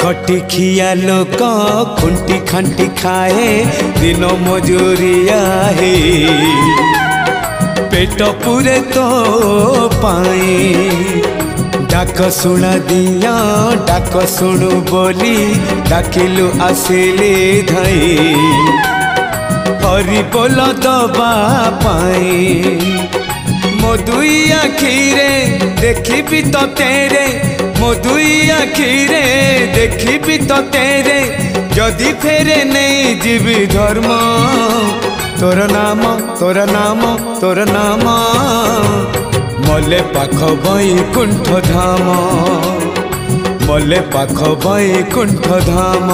खटिखिया लोक खुंटी खांटी खाए दिन मजूरिया है पेट पूरे तो पाए डाक शुणा दिया डाक शुणु बोली डाकिलु आसिले धई हरि बोल दबा पाए मो दुई आखिरे देखी तो तेरे मो दुई आखिरे देखी तो तेरे जदि फेरे नहीं जीवी धर्म तोर नाम तोर नाम तोर नाम मले पाख बैकुंठ धाम मले पाख बैकुंठ धाम।